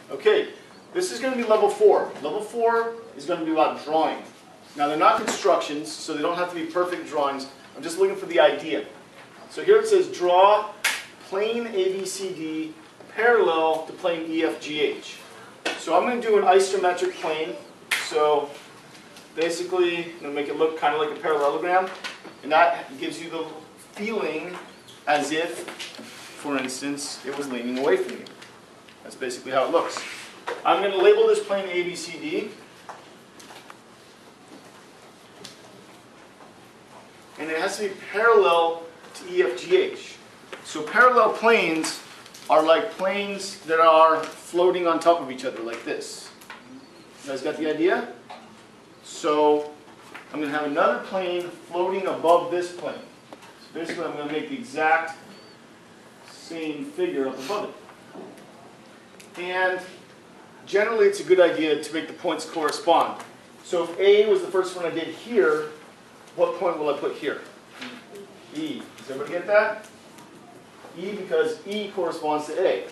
Okay, this is going to be level 4. Level 4 is going to be about drawing. Now they're not constructions, so they don't have to be perfect drawings. I'm just looking for the idea. So here it says draw plane ABCD parallel to plane EFGH. So I'm going to do an isometric plane. So basically, I'm going to make it look kind of like a parallelogram. And that gives you the feeling as if, for instance, it was leaning away from you. That's basically how it looks. I'm going to label this plane ABCD. And it has to be parallel to EFGH. So parallel planes are like planes that are floating on top of each other, like this. You guys got the idea? So I'm going to have another plane floating above this plane. So basically I'm going to make the exact same figure up above it. And generally it's a good idea to make the points correspond. So if A was the first one I did here, what point will I put here? E. Does everybody get that? E, because E corresponds to A.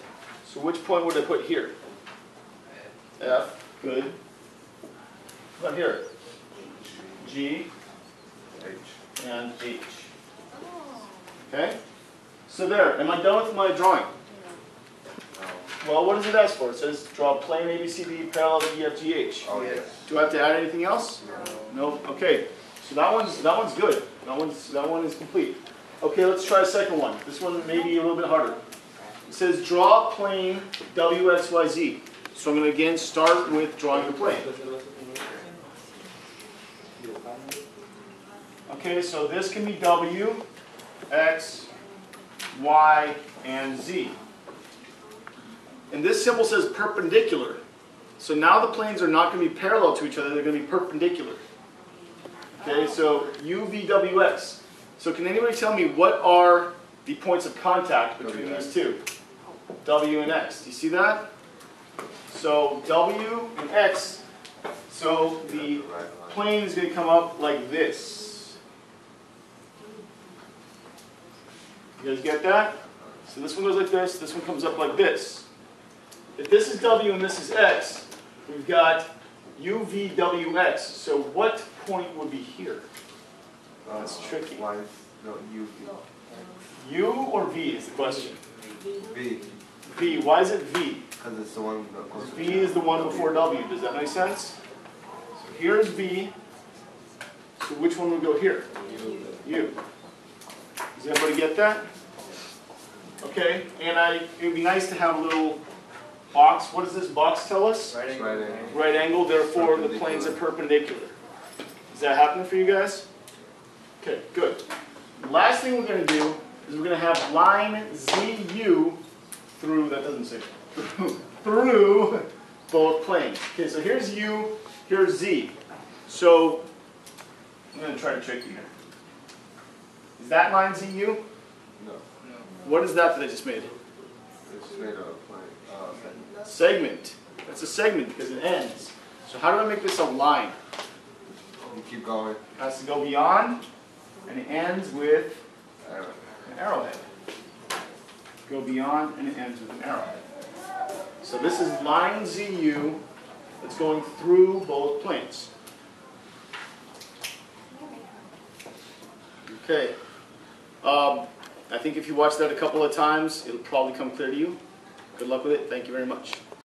So which point would I put here? F. Good. What about here? G. H. And H. Okay? So there. Am I done with my drawing? Well, what does it ask for? It says draw plane ABCD parallel to EFGH. Oh, yes. Do I have to add anything else? No. No? Okay. So that one's good. That one is complete. Okay, let's try a second one. This one may be a little bit harder. It says draw plane WXYZ. So I'm going to again start with drawing the plane. Okay, so this can be W, X, Y, and Z. And this symbol says perpendicular. So now the planes are not going to be parallel to each other, they're going to be perpendicular. Okay, so UVWX. So can anybody tell me what are the points of contact between these two? W and X. Do you see that? So W and X, so the plane is going to come up like this. You guys get that? So this one goes like this one comes up like this. If this is W and this is X, we've got UVWX. So what point would be here? That's tricky. Why is no U? U or V is the question. V. V. Why is it V? Because it's the one that goes. V is the one before W. Does that make sense? So here's V. So which one would go here? U. Does everybody get that? Okay. And it would be nice to have a little box. What does this box tell us? Right angle. Right angle. Therefore, the planes are perpendicular. Is that happening for you guys? Okay, good. The last thing we're going to do is we're going to have line ZU through, that doesn't say, through both planes. Okay, so here's U, here's Z. So, I'm going to try to trick you here. Is that line ZU? No. What is that I just made? It's made of a plane. Segment. That's a segment because it ends. So how do I make this a line? You keep going. It has to go beyond, and it ends with Arrow. an arrowhead. Go beyond, and it ends with an arrowhead. So this is line ZU that's going through both planes. Okay. I think if you watch that a couple of times, it'll probably come clear to you. Good luck with it. Thank you very much.